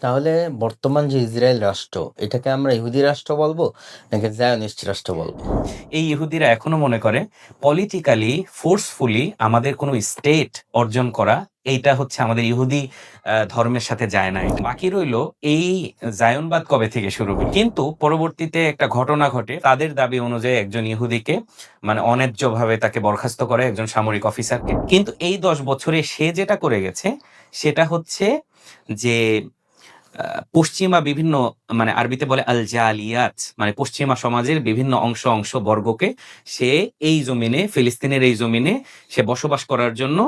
তাহলে বর্তমান যে ইসরায়েল রাষ্ট্র, এটাকে আমরা ইহুদি রাষ্ট্র বলবো নাকি জায়নিস্ট রাষ্ট্র বলবো? এই ইহুদিরা এখনো মনে করে পলিটিক্যালি ফোর্সফুলি আমাদের কোনো স্টেট অর্জন করা এইটা হচ্ছে আমাদের ইহুদি ধর্মের সাথে যায় না। বাকি রইল এই জায়নবাদ কবে থেকে শুরু হলো, কিন্তু পরবর্তীতে একটা ঘটনা ঘটে। তাদের দাবি অনুযায়ী একজন ইহুদিকে মানে অন্যায্যভাবে তাকে বরখাস্ত করে একজন সামরিক অফিসারকে। কিন্তু এই 10 বছরে সে যেটা করে গেছে সেটা হচ্ছে যে পশ্চিমা বিভিন্ন মানে আরবিতে বলে আল জালিয়াত, মানে পশ্চিমা সমাজের বিভিন্ন অংশ বর্গকে সে এই জমিনে, ফিলিস্তিনের এই জমিনে সে বসবাস করার জন্য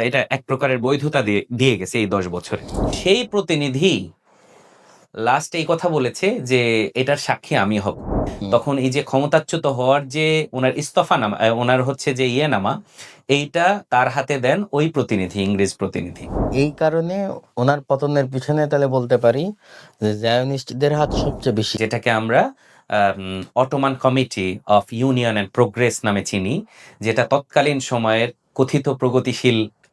এটা এক প্রকারের বৈধতা দিয়ে গেছে এই 10 বছরে। সেই প্রতিনিধি লাস্ট এই কথা বলেছে যে এটার সাক্ষী আমি হব। তখন এই যে ক্ষমতাচ্যুত হওয়ার যে ওনার ইস্তফা নামা, ওনার হচ্ছে যে নামা, এইটা তার হাতে দেন ওই প্রতিনিধি, ইংরেজ প্রতিনিধি। এই কারণে ওনার পতনের পিছনে তাহলে বলতে পারি যে জায়নিস্টদের হাত সবচেয়ে বেশি। যেটাকে আমরা Ottoman committee of union and progress নামে চিনি, যেটা তৎকালীন সময়ের কথিত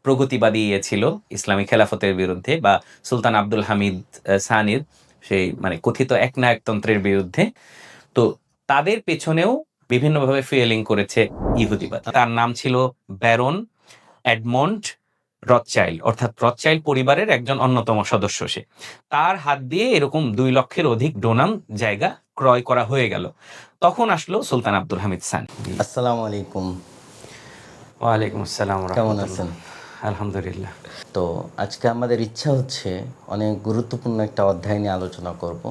প্রগতিবাদী ছিল ইসলামী খেলাফতের বিরুদ্ধে, বা সুলতান আব্দুল হামিদ সানির সেই মানে কথিত একনায়কতন্ত্রের বিরুদ্ধে। তো তাদের পেছনেও বিভিন্নভাবে ফিয়েলিং করেছে ইহুদিবাদ। তার নাম ছিল ব্যারন এডমন্ড রথচাইল্ড, অর্থাৎ রথচাইল্ড পরিবারের একজন অন্যতম সদস্য সে। তার হাত দিয়ে এরকম 2 লক্ষের অধিক ডোনাম জায়গা ক্রয় করা হয়ে গেল। তখন আসলো সুলতান আব্দুল হামিদ সানি। আসসালামু আলাইকুম। ওয়ালাইকুম আসসালাম। কেমন আছেন? আলহামদুলিল্লাহ। তো আজকে আমাদের ইচ্ছা হচ্ছে অনেক গুরুত্বপূর্ণ একটা অধ্যায় নিয়ে আলোচনা করব।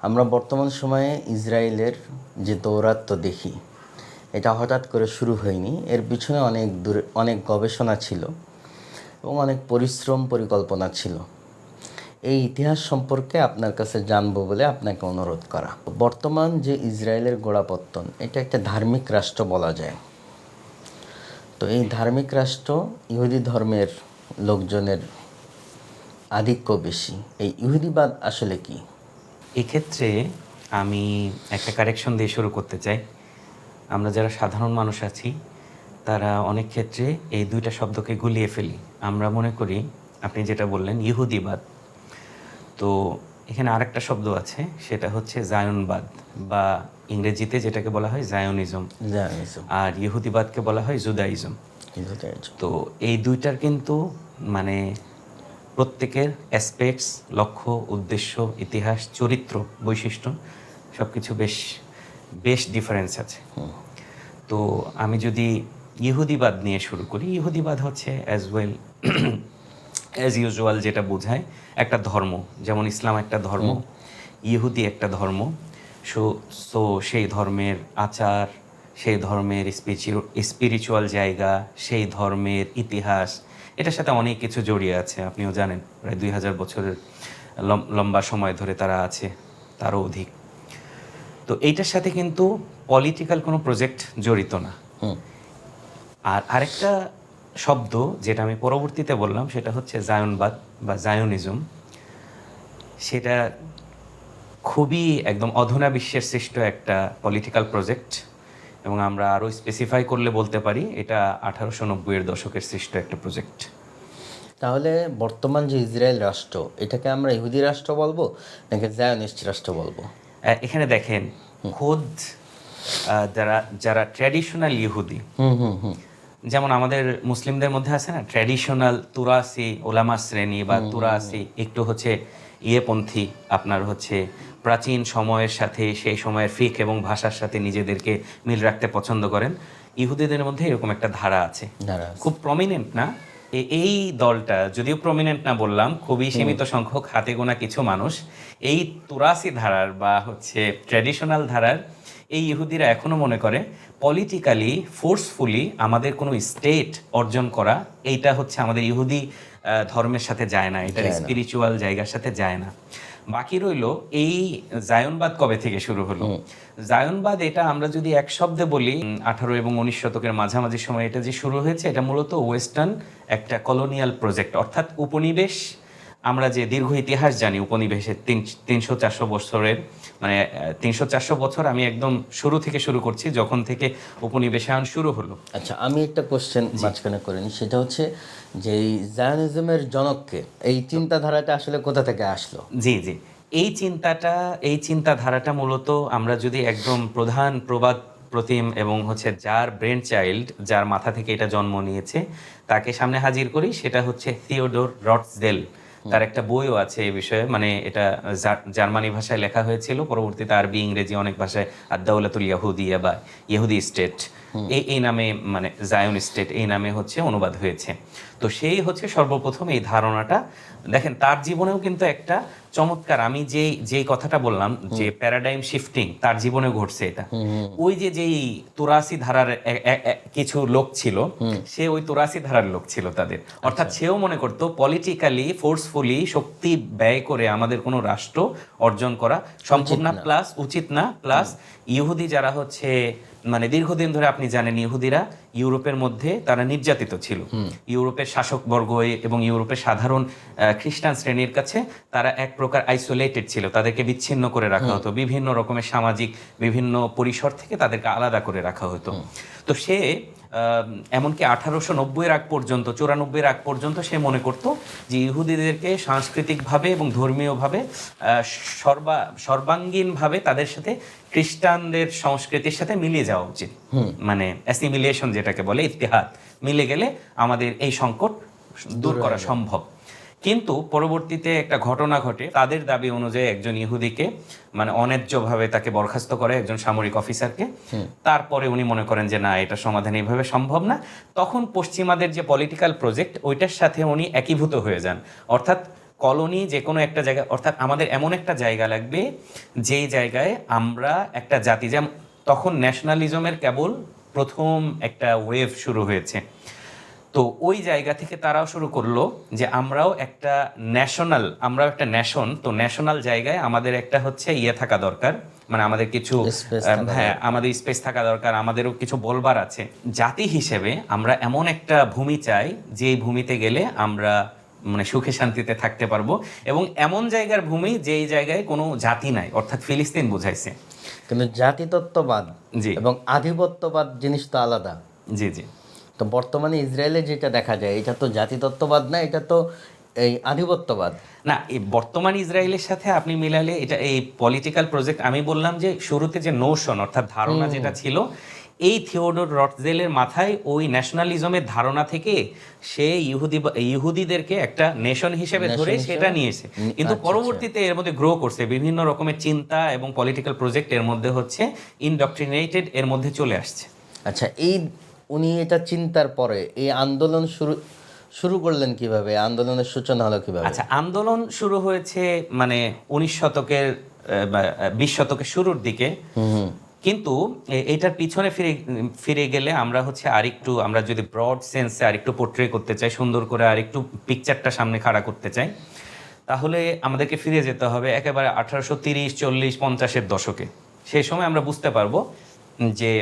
আমরা বর্তমান সময়ে ইসরায়েলের যে দৌরাত্ম্য দেখি, এটা হঠাৎ করে শুরু হয়নি। এর পিছনে অনেক গবেষণা ছিল এবং অনেক পরিকল্পনা ছিল। এই ইতিহাস সম্পর্কে আপনার কাছে জানবো বলে আপনাকে অনুরোধ করা। বর্তমান যে ইসরায়েলের গোড়াপত্তন, এটা একটা ধার্মিক রাষ্ট্র বলা যায়। তো এই ধার্মিক রাষ্ট্র, ইহুদি ধর্মের লোকজনের আধিক্য বেশি। এই ইহুদিবাদ আসলে কি? এক্ষেত্রে আমি একটা কারেকশন দিয়ে শুরু করতে চাই। আমরা যারা সাধারণ মানুষ আছি তারা অনেক ক্ষেত্রে এই দুইটা শব্দকে গুলিয়ে ফেলি। আমরা মনে করি আপনি যেটা বললেন ইহুদিবাদ, তো এখানে আরেকটা শব্দ আছে, সেটা হচ্ছে জায়নবাদ, বা ইংরেজিতে যেটাকে বলা হয় জায়নিজম, আর ইহুদিবাদকে বলা হয় জুদাইজম। তো এই দুইটার কিন্তু মানে প্রত্যেকের অ্যাসপেক্টস, লক্ষ্য, উদ্দেশ্য, ইতিহাস, চরিত্র, বৈশিষ্ট্য সবকিছু বেশ বেশ ডিফারেন্স আছে। তো আমি যদি ইহুদিবাদ নিয়ে শুরু করি, ইহুদিবাদ হচ্ছে অ্যাজ ইউজুয়াল যেটা বোঝায় একটা ধর্ম, যেমন ইসলাম একটা ধর্ম, ইহুদি একটা ধর্ম। সো সেই ধর্মের আচার, সেই ধর্মের স্পিরিচুয়াল জায়গা, সেই ধর্মের ইতিহাস, এটার সাথে অনেক কিছু জড়িয়ে আছে। আপনিও জানেন প্রায় 2000 বছরের লম্বা সময় ধরে তারা আছে, তারও অধিক। তো এইটার সাথে কিন্তু পলিটিক্যাল কোনো প্রজেক্ট জড়িত না। আর আরেকটা শব্দ যেটা আমি পরবর্তীতে বললাম সেটা হচ্ছে জায়নবাদ বা জায়নিজম। সেটা খুবই একদম অধুনা বিশ্বের সৃষ্ট একটা পলিটিক্যাল প্রজেক্ট, এবং আমরা আরও স্পেসিফাই করলে বলতে পারি এটা 1890-এর দশকের সৃষ্ট একটা প্রজেক্ট। তাহলে বর্তমান যে ইসরায়েল রাষ্ট্র, এটাকে আমরা ইহুদি রাষ্ট্র বলবো নাকি জায়নিস্ট রাষ্ট্র বলবো? এখানে দেখেন, খোদ যারা যারা ট্র্যাডিশনাল ইহুদি, যেমন আমাদের মুসলিমদের মধ্যে আছে না ট্র্যাডিশনাল তুরাসি ওলামা শ্রেণী, বা তুরাসি একটু হচ্ছে ইয়েপন্থী, আপনার হচ্ছে প্রাচীন সময়ের সাথে সেই সময়ের ফিক এবং ভাষার সাথে নিজেদেরকে মিল রাখতে পছন্দ করেন। ইহুদিদের মধ্যে এরকম একটা ধারা আছে, খুব প্রমিনেন্ট না। এই দলটা যদিও প্রমিনেন্ট না বললাম, খুবই সীমিত সংখ্যক হাতে গোনা কিছু মানুষ এই তুরাসি ধারার বা হচ্ছে ট্র্যাডিশনাল ধারার এই ইহুদিরা এখনো মনে করে পলিটিক্যালি ফোর্সফুলি আমাদের কোনো স্টেট অর্জন করা এইটা হচ্ছে আমাদের ইহুদি ধর্মের সাথে যায় না, এটা স্পিরিচুয়াল জায়গার সাথে যায় না। বাকি রইল এই জায়নবাদ কবে থেকে শুরু হলো। জায়নবাদ এটা আমরা যদি এক শব্দে বলি, 18 এবং 19 শতকের মাঝামাঝি সময় এটা যে শুরু হয়েছে, এটা মূলত ওয়েস্টার্ন একটা কলোনিয়াল প্রজেক্ট, অর্থাৎ উপনিবেশ আমরা যে দীর্ঘ ইতিহাস জানি উপনিবেশের 300-400 বছরের, মানে 300-400 বছর, আমি একদম শুরু থেকে শুরু করছি, যখন থেকে উপনিবেশায়ন শুরু হলো। আচ্ছা, আমি একটা কোশ্চেন মাঝখানে করে নিই, সেটা হচ্ছে যে এই জায়নিজমের জনককে, এই চিন্তাধারাটা আসলে কোথা থেকে আসলো? জি জি, এই চিন্তাধারাটা মূলত আমরা যদি একদম প্রধান প্রবাদ প্রতিম এবং হচ্ছে যার ব্রেন চাইল্ড, যার মাথা থেকে এটা জন্ম নিয়েছে, তাকে সামনে হাজির করি, সেটা হচ্ছে থিওডোর রটসডেল। তার একটা বইও আছে এই বিষয়ে, মানে এটা জার্মানি ভাষায় লেখা হয়েছিল, পরবর্তীতে আরবি, ইংরেজি অনেক ভাষায় আদ-দাওলাতুল ইয়াহুদিয়া বা ইহুদি স্টেট এই নামে, মানে জায়ন স্টেট এই নামে হচ্ছে অনুবাদ হয়েছে। তো সেই হচ্ছে সর্বপ্রথম এই ধারণাটা। দেখেন তার জীবনেও কিন্তু একটা চমৎকার, আমি যেই কথাটা বললাম যে প্যারাডাইম শিফটিং তার জীবনে ঘটছে এটা। ওই যেই 83 ধারার কিছু লোক ছিল, সে ওই 83 ধারার লোক ছিল তাদের, অর্থাৎ সেও মনে করতো পলিটিক্যালি ফোর্সফুলি শক্তি ব্যয় করে আমাদের কোনো রাষ্ট্র অর্জন করা সম্ভব না, প্লাস উচিত না, প্লাস ইহুদি যারা হচ্ছে, মানে দীর্ঘদিন ধরে আপনি জানেন ইহুদিরা ইউরোপের মধ্যে তারা নির্যাতিত ছিল। ইউরোপের শাসকবর্গ এবং ইউরোপের সাধারণ খ্রিস্টান শ্রেণীর কাছে তারা এক প্রকার আইসোলেটেড ছিল, তাদেরকে বিচ্ছিন্ন করে রাখা হতো, বিভিন্ন রকমের সামাজিক বিভিন্ন পরিসর থেকে তাদেরকে আলাদা করে রাখা হতো। তো সে এমনকি 1890-এর আগ পর্যন্ত, 94-এর আগ পর্যন্ত সে মনে করত যে ইহুদিদেরকে সাংস্কৃতিকভাবে এবং ধর্মীয়ভাবে সর্বাঙ্গীনভাবে তাদের সাথে খ্রিস্টানদের সংস্কৃতির সাথে মিলিয়ে যাওয়া উচিত, মানে অ্যাসিমিলেশন যেটাকে বলে, ইত্তেহাদ, মিলে গেলে আমাদের এই সংকট দূর করা সম্ভব। কিন্তু পরবর্তীতে একটা ঘটনা ঘটে, তাদের দাবি অনুযায়ী একজন ইহুদিকে মানে অন্যায্যভাবে তাকে বরখাস্ত করে, একজন সামরিক অফিসারকে। তারপরে উনি মনে করেন যে না, এটা সমাধান এইভাবে সম্ভব না। তখন পশ্চিমাদের যে পলিটিক্যাল প্রজেক্ট, ওইটার সাথে উনি একীভূত হয়ে যান, অর্থাৎ কলোনি যে কোনো একটা জায়গা, অর্থাৎ আমাদের এমন একটা জায়গা লাগবে যেই জায়গায় আমরা একটা জাতি, যেমন তখন ন্যাশনালিজমের কেবল প্রথম একটা ওয়েভ শুরু হয়েছে। তো ওই জায়গা থেকে তারাও শুরু করলো যে আমরাও একটা ন্যাশন, তো ন্যাশনাল জায়গায় আমাদের একটা হচ্ছে থাকা দরকার, মানে আমাদের কিছু, হ্যাঁ আমাদের স্পেস থাকা দরকার, আমাদেরও কিছু বলবার আছে। জাতি হিসেবে আমরা এমন একটা ভূমি চাই যেই ভূমিতে গেলে আমরা মানে সুখে শান্তিতে থাকতে পারবো, এবং এমন জায়গার ভূমি যেই জায়গায় কোনো জাতি নাই, অর্থাৎ ফিলিস্তিন বুঝাইছে। কিন্তু জাতিতত্ত্ববাদ এবং আধিপত্যবাদ জিনিস তো আলাদা। জি জি। তো বর্তমানে ইসরায়েলে যেটা দেখা যায়, এটা তো জাতিতত্ত্ববাদ না, এটা তো এই আধিপত্যবাদ না। এই বর্তমান ইসরায়েলের সাথে আপনি মিলালে এটা এই পলিটিক্যাল প্রজেক্ট, আমি বললাম যে শুরুতে যে নোশন অর্থাৎ ধারণা যেটা ছিল, এই থিওডোর রটসডেলের মাথায় ওই ন্যাশনালিজমের ধারণা থেকে সে ইহুদিদেরকে একটা নেশন হিসেবে ধরে সেটা নিয়েছে। কিন্তু পরবর্তীতে এর মধ্যে গ্রো করছে বিভিন্ন রকমের চিন্তা এবং পলিটিক্যাল প্রজেক্ট, এর মধ্যে হচ্ছে ইনডক্ট্রিনেটেড, এর মধ্যে চলে আসছে। আচ্ছা, উনি এটা চিন্তার পরে এই আন্দোলন শুরু করলেন কিভাবে? আন্দোলনের সূচনা হলো কিভাবে? আচ্ছা, আন্দোলন শুরু হয়েছে মানে 19 শতকের 20 শতকের শুরুর দিকে। কিন্তু এটার পিছনে ফিরে গেলে আমরা হচ্ছে আরেকটু, আমরা যদি ব্রড সেন্সে আরেকটু পোর্ট্রে করতে চাই, সুন্দর করে আরেকটু পিকচারটা সামনে খাড়া করতে চাই, তাহলে আমাদেরকে ফিরে যেতে হবে একেবারে 1830, 40, 50-এর দশকে। সেই সময় আমরা বুঝতে পারবো যে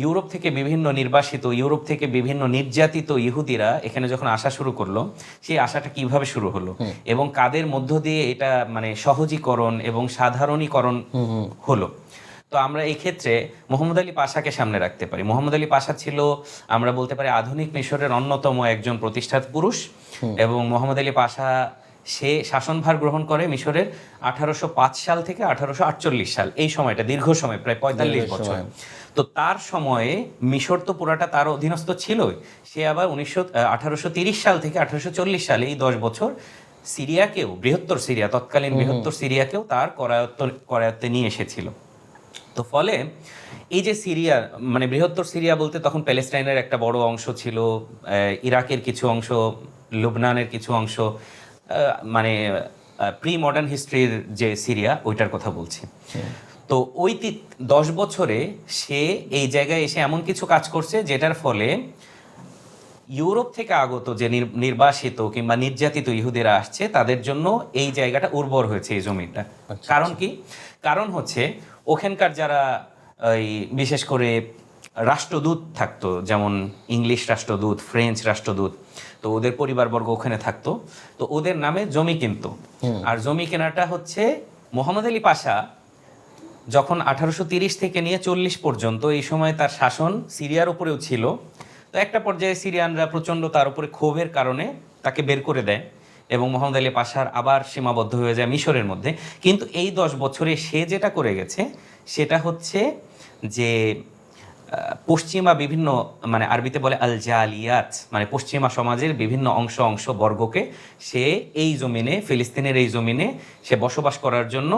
ইউরোপ থেকে বিভিন্ন নির্বাসিত, ইউরোপ থেকে বিভিন্ন নির্যাতিত ইহুদিরা এখানে যখন আসা শুরু করলো, সেই আশাটা কিভাবে শুরু হলো এবং কাদের মধ্য দিয়ে এটা মানে সহজীকরণ এবং সাধারণীকরণ হলো। তো আমরা এই ক্ষেত্রে মোহাম্মদ আলী পাশাকে সামনে রাখতে পারি। মোহাম্মদ আলী পাশা ছিল, আমরা বলতে পারি, আধুনিক মিশরের অন্যতম একজন প্রতিষ্ঠাতা পুরুষ। এবং মোহাম্মদ আলী পাশা সে শাসনভার গ্রহণ করে মিশরের 1805 সাল থেকে 1848 সাল, এই সময়টা দীর্ঘ সময়, প্রায় 45 বছর। তো তার সময়ে মিশর তো পুরাটা তার অধীনস্থ ছিলই, সে আবার 1830 সাল থেকে 1840 সালে এই 10 বছর সিরিয়াকেও, বৃহত্তর সিরিয়া, তৎকালীন বৃহত্তর সিরিয়াকেও তার করায়ত্তে নিয়ে এসেছিল। তো ফলে এই যে সিরিয়া, মানে বৃহত্তর সিরিয়া বলতে তখন প্যালেস্টাইনের একটা বড় অংশ ছিল, ইরাকের কিছু অংশ, লুবনানের কিছু অংশ, মানে প্রি মডার্ন হিস্ট্রির যে সিরিয়া, ওইটার কথা বলছি। তো ওই 10 বছরে সে এই জায়গায় এসে এমন কিছু কাজ করছে যেটার ফলে ইউরোপ থেকে আগত যে নির্বাসিত কিংবা নির্যাতিত ইহুদিরা আসছে, তাদের জন্য এই জায়গাটা উর্বর হয়েছে, এই জমিটা। কারণ কি? কারণ হচ্ছে ওখানকার যারা বিশেষ করে রাষ্ট্রদূত থাকতো, যেমন ইংলিশ রাষ্ট্রদূত, ফ্রেঞ্চ রাষ্ট্রদূত, তো ওদের পরিবারবর্গ ওখানে থাকতো, তো ওদের নামে জমি কিনতো। আর জমি কেনাটা হচ্ছে মোহাম্মদ আলী পাশা যখন 1830 থেকে নিয়ে 40 পর্যন্ত এই সময় তার শাসন সিরিয়ার উপরেও ছিল, তো একটা পর্যায়ে সিরিয়ানরা প্রচণ্ড তার উপরে ক্ষোভের কারণে তাকে বের করে দেয় এবং মোহাম্মদ আলী পাশার আবার সীমাবদ্ধ হয়ে যায় মিশরের মধ্যে। কিন্তু এই 10 বছরে সে যেটা করে গেছে সেটা হচ্ছে যে পশ্চিমা বিভিন্ন, মানে আরবিতে বলে আল জালিয়াত, মানে পশ্চিমা সমাজের বিভিন্ন অংশ বর্গকে সে এই জমিনে, ফিলিস্তিনের এই জমিনে সে বসবাস করার জন্য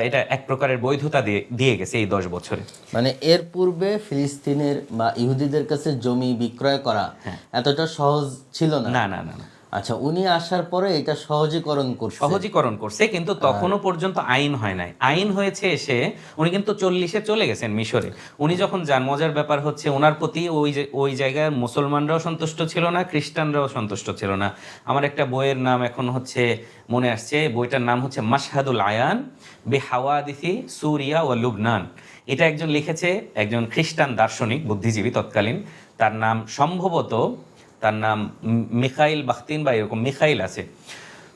এটা এক প্রকারের বৈধতা দিয়ে গেছে এই 10 বছরে। মানে এর পূর্বে ফিলিস্তিনের বা ইহুদিদের কাছে জমি বিক্রয় করা এতটা সহজ ছিল না। না না না না। আচ্ছা, উনি আসার পরে এটা সহজীকরণ করছে, কিন্তু তখনও পর্যন্ত আইন হয় নাই। আইন হয়েছে এসে উনি কিন্তু 40-এ চলে গেছেন মিশরে। উনি যখন যান, মজার ব্যাপার হচ্ছে ওনার প্রতি ওই জায়গায় মুসলমানরাও সন্তুষ্ট ছিল না, খ্রিস্টানরাও সন্তুষ্ট ছিল না। আমার একটা বইয়ের নাম এখন হচ্ছে মনে আসছে, বইটার নাম হচ্ছে মাশহাদুল আয়ান বে হাওয়াদিসি সুরিয়া ও লুবনান। এটা একজন লিখেছে, একজন খ্রিস্টান দার্শনিক বুদ্ধিজীবী তৎকালীন, তার নাম সম্ভবত মিখাইল বাখতিন বা এরকম মিখাইল আছে।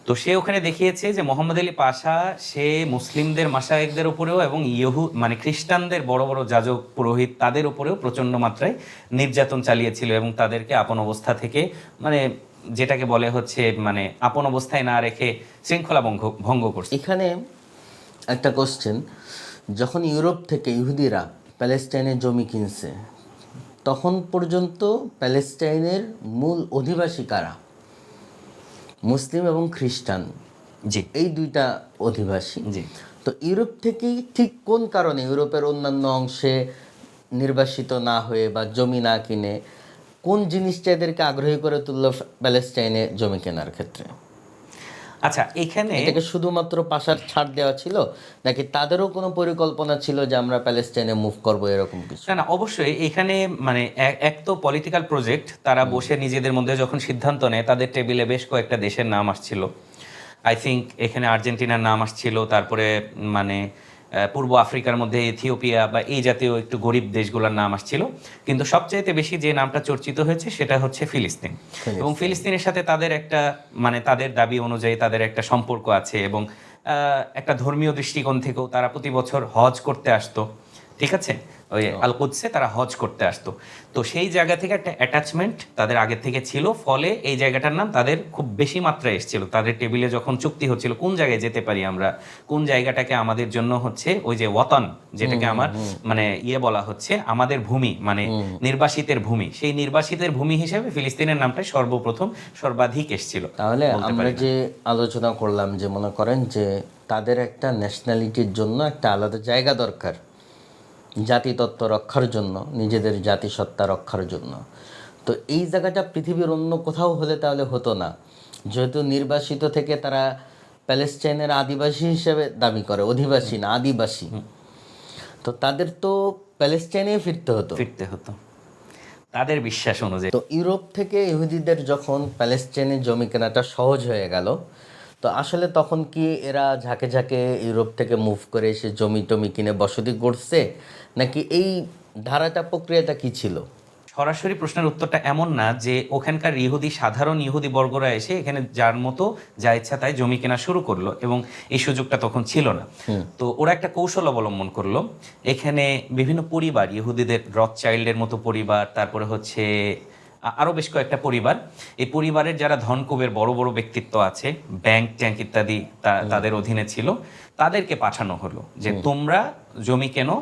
তো সে ওখানে দেখিয়েছে যে মোহাম্মদ আলী পাশা সে মুসলিমদের মাশায়েখদের উপরেও এবং মানে খ্রিস্টানদের বড় বড় যাজক পুরোহিত তাদের উপরেও প্রচণ্ড মাত্রায় নির্যাতন চালিয়েছিল এবং তাদেরকে আপন অবস্থা থেকে, মানে যেটাকে বলে হচ্ছে মানে আপন অবস্থায় না রেখে শৃঙ্খলা ভঙ্গ করছে। এখানে একটা কোশ্চেন, যখন ইউরোপ থেকে ইহুদিরা প্যালেস্টাইনের জমি কিনছে তখন পর্যন্ত প্যালেস্টাইনের মূল অধিবাসী কারা? মুসলিম এবং খ্রিস্টান, জি, এই দুইটা অধিবাসী। জি। তো ইউরোপ থেকেই ঠিক কোন কারণে ইউরোপের অন্যান্য অংশে নির্বাসিত না হয়ে বা জমি না কিনে কোন জিনিসটা এদেরকে আগ্রহী করে তুললো প্যালেস্টাইনে জমি কেনার ক্ষেত্রে? আচ্ছা, এখানে এটাকে শুধুমাত্র পাশার ছাড় দেওয়া ছিল নাকি তাদেরও কোনো পরিকল্পনা ছিল যে আমরা প্যালেস্টাইনে মুভ করবো এরকম কিছু? না না, অবশ্যই এখানে মানে এক তো পলিটিক্যাল প্রজেক্ট, তারা বসে নিজেদের মধ্যে যখন সিদ্ধান্ত নেয়, তাদের টেবিলে বেশ কয়েকটা দেশের নাম আসছিল। আই থিঙ্ক এখানে আর্জেন্টিনার নাম আসছিল, তারপরে মানে পূর্ব আফ্রিকার মধ্যে ইথিওপিয়া বা এই জাতীয় একটু গরিব দেশগুলোর নাম আসছিল, কিন্তু সবচাইতে বেশি যে নামটা চর্চিত হয়েছে সেটা হচ্ছে ফিলিস্তিন। এবং ফিলিস্তিনের সাথে তাদের একটা, মানে তাদের দাবি অনুযায়ী তাদের একটা সম্পর্ক আছে এবং একটা ধর্মীয় দৃষ্টিকোণ থেকেও তারা প্রতি বছর হজ করতে আসতো, ঠিক আছে, ওই আল কুদসে তারা হজ করতে আসতো। তো সেই জায়গা থেকে একটা অ্যাটাচমেন্ট তাদের আগে থেকে ছিল, ফলে এই জায়গাটার নাম তাদের খুব বেশি মাত্রায় এসেছিল। তাদের টেবিলে যখন চুক্তি হচ্ছিল কোন জায়গায় যেতে পারি আমরা, কোন জায়গাটাকে আমাদের জন্য হচ্ছে ওই যে ওয়াতন, যেটাকে আমার মানে বলা হচ্ছে আমাদের ভূমি, মানে নির্বাসিতের ভূমি, সেই নির্বাসিতের ভূমি হিসেবে ফিলিস্তিনের নামটাই সর্বপ্রথম সর্বাধিক এসেছিল। তাহলে আমরা যে আলোচনা করলাম যে মনে করেন যে তাদের একটা ন্যাশনালিটির জন্য একটা আলাদা জায়গা দরকার, জাতিতত্ত্ব রক্ষার জন্য, নিজেদের জাতিসত্তা রক্ষার জন্য। তো এই জায়গাটা পৃথিবীর অন্য কোথাও হলে তাহলে হতো না, যেহেতু নির্বাসিত থেকে তারা প্যালেস্টাইনের আদিবাসী হিসেবে দাবি করে, অধিবাসী না আদিবাসী, তো তাদের তো প্যালেস্টাইনে ফিরতে হতো তাদের বিশ্বাস অনুযায়ী। তো ইউরোপ থেকে ইহুদিদের যখন প্যালেস্টাইনে জমি কেনাটা সহজ হয়ে গেল, তো আসলে তখন কি এরা ঝাঁকে ঝাঁকে ইউরোপ থেকে মুভ করে এসে জমি টমি কিনে বসতি করছে, নাকি এই ধারাটা প্রক্রিয়াটা কি ছিল? সরাসরি প্রশ্নের উত্তরটা এমন না যে ওখানকার সাধারণ ইহুদি বর্গরা এসে এখানে যার মতো যা ইচ্ছা তাই জমি কেনা শুরু করলো, এবং এই সুযোগটা তখন ছিল না। তো ওরা একটা কৌশল অবলম্বন করলো। এখানে বিভিন্ন পরিবার, ইহুদিদের রথচাইল্ডের মতো পরিবার, তারপরে হচ্ছে আরও বেশ কয়েকটা পরিবার, এই পরিবারের যারা ধনকুবের বড় বড় ব্যক্তিত্ব আছে, ব্যাংক ট্যাঙ্ক ইত্যাদি তাদের অধীনে ছিল, তাদেরকে পাঠানো হলো যে তোমরা জমি কেনো,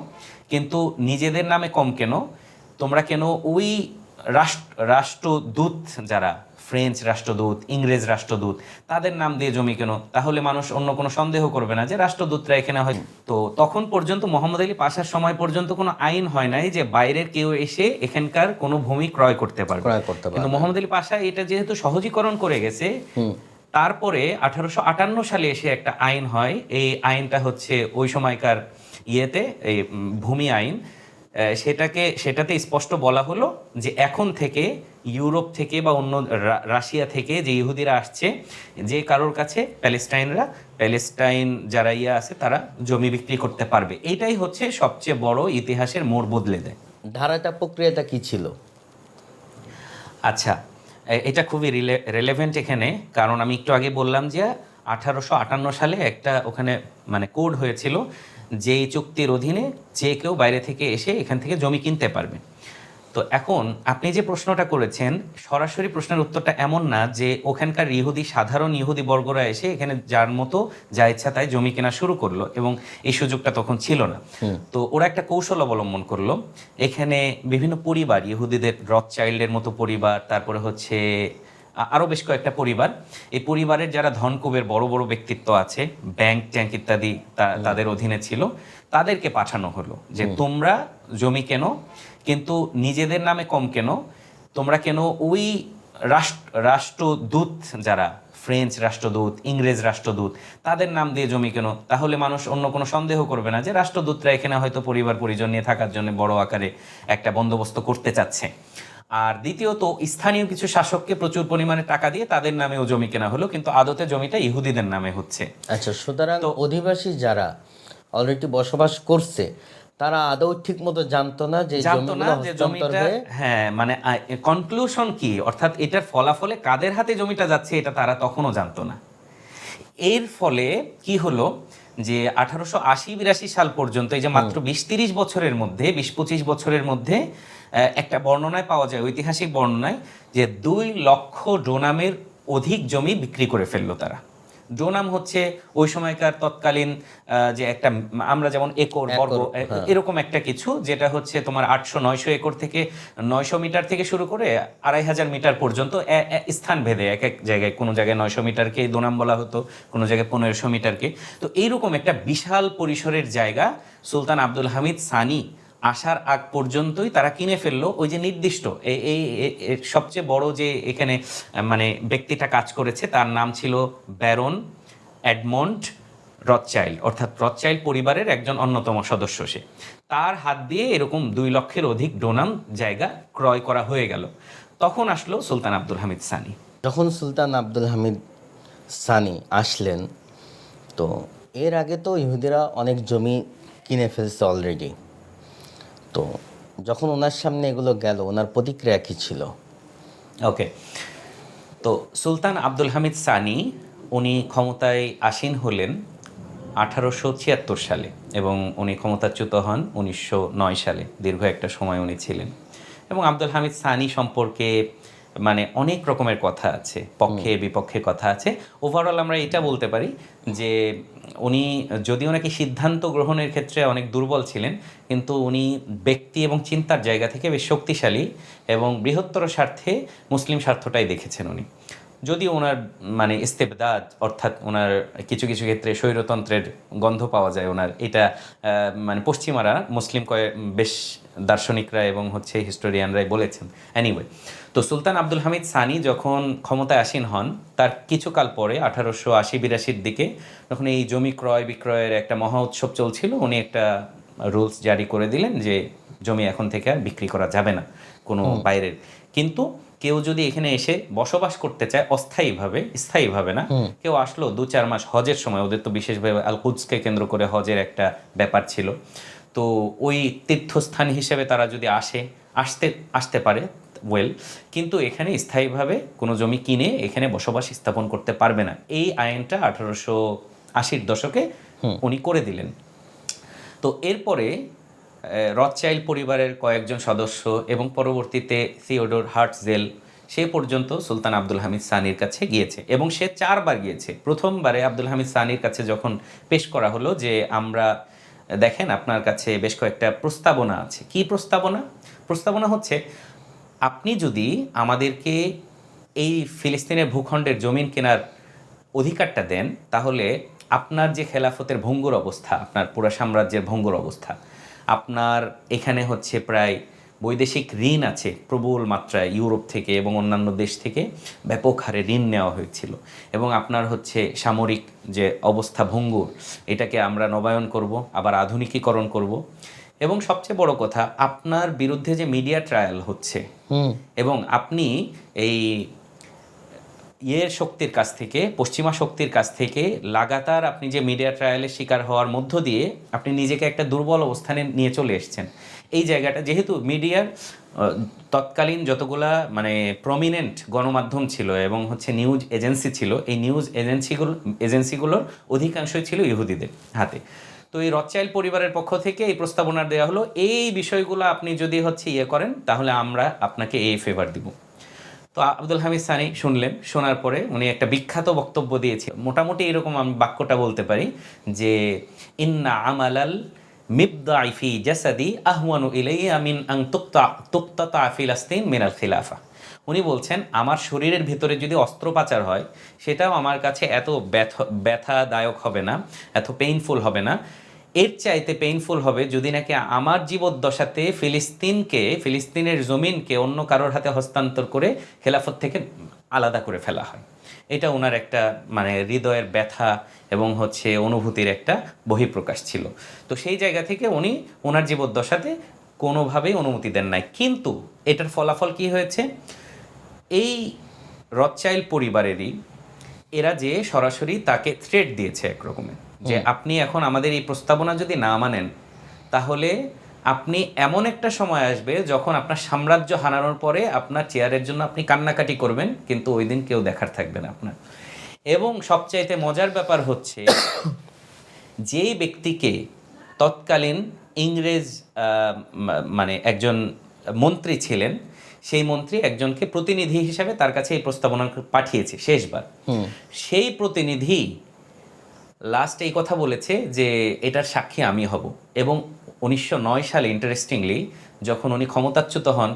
কিন্তু নিজেদের নামে কম কেনো, তোমরা কেন ওই রাষ্ট্রদূত যারা ফ্রেঞ্চ রাষ্ট্রদূত, ইংরেজ রাষ্ট্রদূত, তাদের নাম দিয়ে জমি কেন, তাহলে মানুষ অন্য কোনো সন্দেহ করবে না যে রাষ্ট্রদূতরা এখানে হয়। তো তখন পর্যন্ত মোহাম্মদ আলী পাশার সময় পর্যন্ত কোনো আইন হয় নাই যে বাইরের কেউ এসে এখানকার কোনো ভূমি ক্রয় করতে পারবে। কিন্তু মোহাম্মদ আলী পাশা এটা যেহেতু সহজীকরণ করে গেছে, তারপরে 1858 সালে এসে একটা আইন হয়। এই আইনটা হচ্ছে ওই সময়কার এই ভূমি আইন। সেটাতে স্পষ্ট বলা হলো যে এখন থেকে ইউরোপ থেকে বা অন্য রাশিয়া থেকে যে ইহুদিরা আসছে, যে কারোর কাছে প্যালেস্টাইন যারা আছে তারা জমি বিক্রি করতে পারবে। এইটাই হচ্ছে সবচেয়ে বড় ইতিহাসের মোড় বদলে দেয়। ধারাটা প্রক্রিয়াটা কি ছিল? আচ্ছা, এটা খুবই রেলেভেন্ট এখানে, কারণ আমি একটু আগে বললাম যে 1858 সালে একটা ওখানে মানে কোড হয়েছিল, যে এই চুক্তির অধীনে যে কেউ বাইরে থেকে এসে এখান থেকে জমি কিনতে পারবে। তো এখন আপনি যে প্রশ্নটা করেছেন, সরাসরি প্রশ্নের উত্তরটা এমন না যে ওখানকার সাধারণ ইহুদি বর্গরা এসে এখানে যার মতো যা ইচ্ছা তাই জমি কেনা শুরু করলো, এবং এই সুযোগটা তখন ছিল না। তো ওরা একটা কৌশল অবলম্বন করলো। এখানে বিভিন্ন পরিবার, ইহুদিদের রথচাইল্ডের মতো পরিবার, তারপরে হচ্ছে আরও বেশ কয়েকটা পরিবার, এই পরিবারের যারা ধনকুবের বড় বড় ব্যক্তিত্ব আছে, ব্যাংক ট্যাঙ্ক ইত্যাদি তাদের অধীনে ছিল, তাদেরকে পাঠানো হলো যে তোমরা জমি কেনো, কিন্তু নিজেদের নামে কম কেন, তোমরা কেন ওই রাষ্ট্রদূত যারা, ফ্রেঞ্চ রাষ্ট্রদূত, ইংরেজ রাষ্ট্রদূত, তাদের নাম দিয়ে জমি কেন, তাহলে মানুষ অন্য কোনো সন্দেহ করবে না যে রাষ্ট্রদূতরা এখানে হয়তো পরিবার পরিজন নিয়ে থাকার জন্য বড় আকারে একটা বন্দোবস্ত করতে চাচ্ছে। আর দ্বিতীয়ত, স্থানীয় কিছু শাসককে প্রচুর পরিমাণে টাকা দিয়ে তাদের নামেও জমি কেনা হলো, কিন্তু আদতে জমিটা ইহুদিদের নামে হচ্ছে। আচ্ছা, সুতরাং অধিবাসী যারা অলরেডি বসবাস করছে তারা আদৌ ঠিক মতো জানতো না যে জমিটা, হ্যাঁ, মানে কনক্লুশন কি, অর্থাৎ এটার ফলাফলে কাদের হাতে জমিটা যাচ্ছে এটা তারা তখনও জানতো না। এর ফলে কি হলো যে 1880-82 সাল পর্যন্ত, এই যে মাত্র 20-30 বছরের মধ্যে, 20-25 বছরের মধ্যে একটা বর্ণনায় পাওয়া যায়, ঐতিহাসিক বর্ণনায়, যে 2 লক্ষ ডোনামের অধিক জমি বিক্রি করে ফেললো তারা। ডোনাম হচ্ছে ওই সময়কার তৎকালীন যে একটা, আমরা যেমন একর বর্গ এরকম একটা কিছু, যেটা হচ্ছে তোমার 800-900 একর থেকে 900 মিটার থেকে শুরু করে 2500 মিটার পর্যন্ত স্থান ভেদে এক এক জায়গায়, কোনো জায়গায় 900 মিটারকে ডোনাম বলা হতো, কোনো জায়গায় 1500 মিটারকে। তো এইরকম একটা বিশাল পরিসরের জায়গা সুলতান আব্দুল হামিদ সানি আসার আগ পর্যন্তই তারা কিনে ফেললো। ওই যে নির্দিষ্ট এই সবচেয়ে বড় যে এখানে মানে ব্যক্তিটা কাজ করেছে, তার নাম ছিল ব্যারন এডমন্ড রথচাইল্ড, অর্থাৎ রথচাইল্ড পরিবারের একজন অন্যতম সদস্য। সে, তার হাত দিয়ে এরকম 2 লক্ষের অধিক ডোনাম জায়গা ক্রয় করা হয়ে গেল। তখন আসলো সুলতান আব্দুল হামিদ সানি। যখন সুলতান আব্দুল হামিদ সানি আসলেন, তো এর আগে তো ইহুদিরা অনেক জমি কিনে ফেলছে অলরেডি। তো যখন ওনার সামনে এগুলো গেল, ওনার প্রতিক্রিয়া কী ছিল? ওকে, তো সুলতান আব্দুল হামিদ সানি উনি ক্ষমতায় আসীন হলেন 1876 সালে, এবং উনি ক্ষমতাচ্যুত হন 1909 সালে। দীর্ঘ একটা সময় উনি ছিলেন। এবং আব্দুল হামিদ সানি সম্পর্কে মানে অনেক রকমের কথা আছে, পক্ষে বিপক্ষে কথা আছে। ওভারঅল আমরা এটা বলতে পারি যে উনি যদিও নাকি সিদ্ধান্ত গ্রহণের ক্ষেত্রে অনেক দুর্বল ছিলেন, কিন্তু উনি ব্যক্তি এবং চিন্তার জায়গা থেকে বেশ শক্তিশালী, এবং বৃহত্তর স্বার্থে মুসলিম স্বার্থটাই দেখেছেন উনি। যদিও ওনার মানে ইস্তেবদাদ, অর্থাৎ ওনার কিছু কিছু ক্ষেত্রে স্বৈরতন্ত্রের গন্ধ পাওয়া যায় ওনার, এটা মানে পশ্চিমারা, মুসলিম বেশ দার্শনিকরা এবং হচ্ছে হিস্টোরিয়ানরাই বলেছেন। অ্যানিওয়ে, তো সুলতান আব্দুল হামিদ সানি যখন ক্ষমতায় আসীন হন, তার কিছুকাল পরে 1880-82 দিকে, যখন এই জমি ক্রয় বিক্রয়ের একটা মহা উৎসব চলছিল, উনি একটা রুলস জারি করে দিলেন যে জমি এখন থেকে আর বিক্রি করা যাবে না কোনো বাইরের। কিন্তু কেউ যদি এখানে এসে বসবাস করতে চায় অস্থায়ীভাবে, স্থায়ীভাবে না, কেউ আসলো 2-4 মাস হজের সময়, ওদের তো বিশেষভাবে আল কুদসকে কেন্দ্র করে হজের একটা ব্যাপার ছিল, তো ওই তীর্থস্থান হিসেবে তারা যদি আসতে পারে, ওয়েল, কিন্তু এখানে স্থায়ীভাবে কোনো জমি কিনে এখানে বসবাস স্থাপন করতে পারবে না। এই আইনটা 1880-র দশকে উনি করে দিলেন। তো এরপরে রথচাইল্ড পরিবারের কয়েকজন সদস্য এবং পরবর্তীতে থিওডোর হার্টজেল, সে পর্যন্ত সুলতান আব্দুল হামিদ সানির কাছে গিয়েছে, এবং সে 4 বার গিয়েছে। প্রথমবারে আব্দুল হামিদ সানির কাছে যখন পেশ করা হলো যে আমরা, দেখেন আপনার কাছে বেশ কয়েকটা প্রস্তাবনা আছে। কি প্রস্তাবনা? প্রস্তাবনা হচ্ছে, আপনি যদি আমাদেরকে এই ফিলিস্তিনের ভূখণ্ডের জমিন কেনার অধিকারটা দেন, তাহলে আপনার যে খেলাফতের ভঙ্গুর অবস্থা, আপনার পুরো সাম্রাজ্যের ভঙ্গুর অবস্থা, আপনার এখানে হচ্ছে প্রায় বৈদেশিক ঋণ আছে প্রবল মাত্রায়, ইউরোপ থেকে এবং অন্যান্য দেশ থেকে ব্যাপক হারে ঋণ নেওয়া হয়েছিল, এবং আপনার হচ্ছে সামরিক যে অবস্থা ভঙ্গুর, এটাকে আমরা নবায়ন করব, আবার আধুনিকীকরণ করব, এবং সবচেয়ে বড় কথা, আপনার বিরুদ্ধে যে মিডিয়া ট্রায়াল হচ্ছে, এবং আপনি এই ইয়ের শক্তির কাছ থেকে, পশ্চিমা শক্তির কাছ থেকে লাগাতার আপনি যে মিডিয়া ট্রায়ালের শিকার হওয়ার মধ্য দিয়ে আপনি নিজেকে একটা দুর্বল অবস্থানে নিয়ে চলে এসেছেন। এই জায়গাটা যেহেতু মিডিয়ার তৎকালীন যতগুলা মানে প্রমিনেন্ট গণমাধ্যম ছিল এবং হচ্ছে নিউজ এজেন্সি ছিল, এই নিউজ এজেন্সিগুলোর অধিকাংশই ছিল ইহুদিদের হাতে। তো এই রথচাইল্ড পরিবারের পক্ষ থেকে এই প্রস্তাবনা দেওয়া হলো, এই বিষয়গুলো আপনি যদি হচ্ছে ইয়ে করেন তাহলে আমরা আপনাকে এই ফেভার দিব। তো আব্দুল হামিদ সানি শুনলেন, শোনার পরে উনি একটা বিখ্যাত বক্তব্য দিয়েছে, মোটামুটি এরকম আমি বাক্যটা বলতে পারি যে ইন্না আমালাল মিবদাইফি জাসাদি আহওয়ানু ইলাইয়া মিন আন তুক্তাতা ফিলাস্তিন মিনাল খিলাফা। উনি বলছেন আমার শরীরের ভিতরে যদি অস্ত্রোপচার হয় সেটাও আমার কাছে এত ব্যথাদায়ক হবে না, এত পেইনফুল হবে না, এর চাইতে পেইনফুল হবে যদি নাকি আমার জীবদ্দশাতে ফিলিস্তিনের জমিনকে অন্য কারোর হাতে হস্তান্তর করে খেলাফত থেকে আলাদা করে ফেলা হয়। এটা ওনার একটা মানে হৃদয়ের ব্যথা এবং হচ্ছে অনুভূতির একটা বহিঃপ্রকাশ ছিল। তো সেই জায়গা থেকে উনি ওনার জীবদ্দশাতে কোনোভাবেই অনুমতি দেন নাই। কিন্তু এটার ফলাফল কি হয়েছে, এই রথচাইল্ড পরিবারেরই এরা যে সরাসরি তাকে থ্রেট দিয়েছে এক রকমের, যে আপনি এখন আমাদের এই প্রস্তাবনা যদি না মানেন তাহলে আপনি এমন একটা সময় আসবে যখন আপনার সাম্রাজ্য হারানোর পরে আপনার চেয়ারের জন্য আপনি কান্নাকাটি করবেন, কিন্তু ওই দিন কেউ দেখার থাকবে না আপনার। এবং সবচাইতে মজার ব্যাপার হচ্ছে যেই ব্যক্তিকে তৎকালীন ইংরেজ মানে একজন মন্ত্রী ছিলেন, সেই মন্ত্রী একজনকে প্রতিনিধি হিসাবে তার কাছে এই প্রস্তাবনা পাঠিয়েছে শেষবার, সেই প্রতিনিধি লাস্ট এই কথা বলেছে যে এটার সাক্ষী আমি হব। এবং 1909 সালে ইন্টারেস্টিংলি যখন উনি ক্ষমতাচ্যুত হন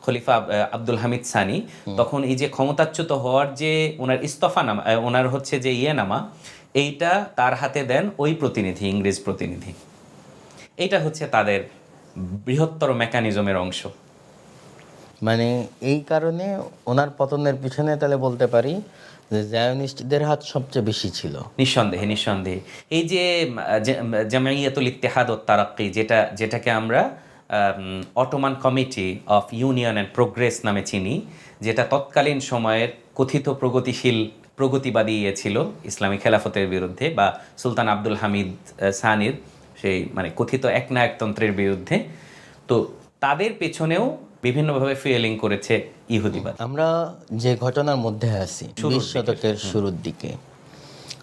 খলিফা আব্দুল হামিদ সানি, তখন এই যে ক্ষমতাচ্যুত হওয়ার যে ওনার ইস্তফানামা, ওনার হচ্ছে যে নামা, এইটা তার হাতে দেন ওই প্রতিনিধি, ইংরেজ প্রতিনিধি। এইটা হচ্ছে তাদের বৃহত্তর মেকানিজমের অংশ। মানে এই কারণে ওনার পতনের পিছনে তাহলে বলতে পারি যে জায়নিস্টদের হাত সবচেয়ে বেশি ছিল। নিঃসন্দেহে এই যে জামাইয়াতুল ইত্তেহাদ ও তারাক্কি, যেটাকে আমরা Ottoman committee of union and progress নামে চিনি, যেটা তৎকালীন সময়ের কথিত প্রগতিবাদী ছিল ইসলামী খেলাফতের বিরুদ্ধে বা সুলতান আব্দুল হামিদ সানির সেই মানে কথিত একনায়কতন্ত্রের বিরুদ্ধে, তো তাদের পেছনেও বিভিন্নভাবে ফিয়েলিং করেছে ইহুদিবাদ। আমরা যে ঘটনার মধ্যে আছি 20 শতকের শুরুর দিকে,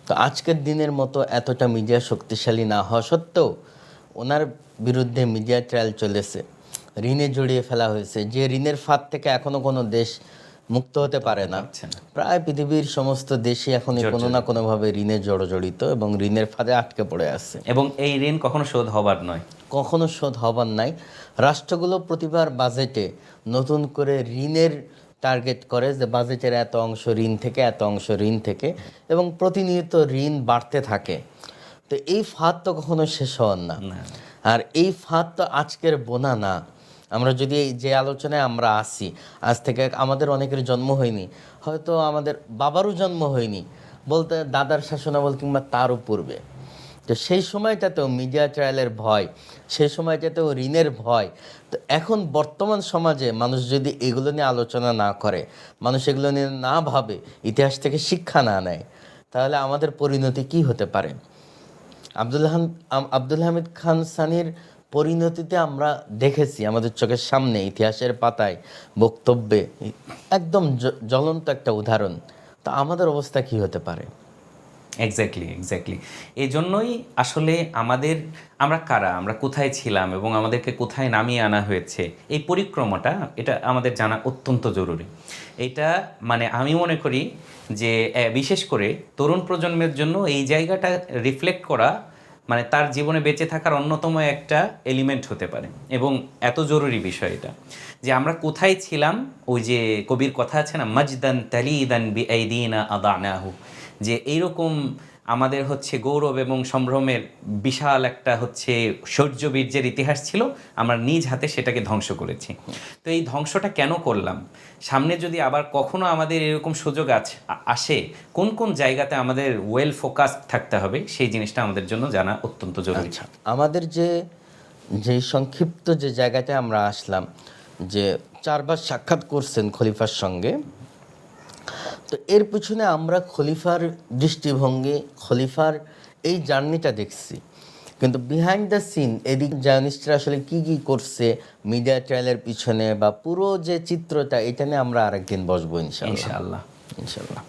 তো আজকের দিনের মতো এতটা মিডিয়া শক্তিশালী না হওয়া সত্ত্বেও ওনার বিরুদ্ধে মিডিয়া ট্রায়াল চলেছে, ঋণে জড়িয়ে ফেলা হয়েছে, যে ঋণের ফাঁদ থেকে এখনো কোনো দেশ মুক্ত হতে পারে না। প্রায় পৃথিবীর সমস্ত দেশই এখন কোনো না কোনোভাবে ঋণে জড়িত এবং ঋণের ফাঁদে আটকে পড়ে আছে, এবং এই ঋণ কখনো শোধ হবার নয়, কখনো শোধ হবার নাই। রাষ্ট্রগুলো প্রতিবার বাজেটে নতুন করে ঋণের টার্গেট করে যে বাজেটের এত অংশ ঋণ থেকে, এত অংশ ঋণ থেকে, এবং প্রতিনিয়ত ঋণ বাড়তে থাকে। তো এই ফাঁদ তো কখনো শেষ হওয়ার না। আর এই ফাঁদ তো আজকের বোনা না। আমরা যদি যে আলোচনায় আমরা আসি, আজ থেকে আমাদের অনেকের জন্ম হয়নি, হয়তো আমাদের বাবারও জন্ম হয়নি, বলতে দাদার শাসনামল কিংবা তারও পূর্বে। তো সেই সময়টাতেও মিডিয়া ট্রায়ালের ভয়, সেই সময়টাতেও ঋণের ভয়। তো এখন বর্তমান সমাজে মানুষ যদি এগুলো নিয়ে আলোচনা না করে, মানুষ এগুলো নিয়ে না ভাবে, ইতিহাস থেকে শিক্ষা না নেয়, তাহলে আমাদের পরিণতি কি হতে পারে? আব্দুল হামিদ খান সানির পরিণতিতে আমরা দেখেছি আমাদের চোখের সামনে, ইতিহাসের পাতায়, বক্তব্যে, একদম জ্বলন্ত একটা উদাহরণ। তা আমাদের অবস্থা কি হতে পারে? এক্স্যাক্টলি এই জন্যই আসলে আমরা কারা, আমরা কোথায় ছিলাম এবং আমাদেরকে কোথায় নামিয়ে আনা হয়েছে, এই পরিক্রমাটা এটা আমাদের জানা অত্যন্ত জরুরি। এটা মানে আমি মনে করি যে বিশেষ করে তরুণ প্রজন্মের জন্য এই জায়গাটা রিফ্লেক্ট করা মানে তার জীবনে বেঁচে থাকার অন্যতম একটা এলিমেন্ট হতে পারে, এবং এত জরুরি বিষয় এটা যে আমরা কোথায় ছিলাম। ওই যে কবির কথা আছে না, মাজদান তালিদান বিআইদিনা আদানাহু, যে এইরকম আমাদের হচ্ছে গৌরব এবং সম্ভ্রমের বিশাল একটা হচ্ছে শৌর্যবীর্যের ইতিহাস ছিল, আমরা নিজ হাতে সেটাকে ধ্বংস করেছি। তো এই ধ্বংসটা কেন করলাম? সামনে যদি আবার কখনো আমাদের এরকম সুযোগ আসে, কোন কোন জায়গাতে আমাদের ওয়েল ফোকাসড থাকতে হবে, সেই জিনিসটা আমাদের জন্য জানা অত্যন্ত জরুরি। আমাদের যে সংক্ষিপ্ত যে জায়গাটায় আমরা আসলাম, যে 4 বার সাক্ষাৎ করছেন খলিফার সঙ্গে, তো তো এর পিছনে আমরা খলিফার দৃষ্টিভঙ্গি, খলিফার এই জার্নিটা দেখছি, কিন্তু বিহাইন্ড দ্য সিন এদিক জায়নিস্টরা আসলে কি কি করছে মিডিয়া ট্রায়ালের পিছনে বা পুরো যে চিত্রটা, এটা নিয়ে আমরা আরেকদিন বসবো ইনশাআল্লাহ। ইনশাআল্লাহ। ইনশাআল্লাহ।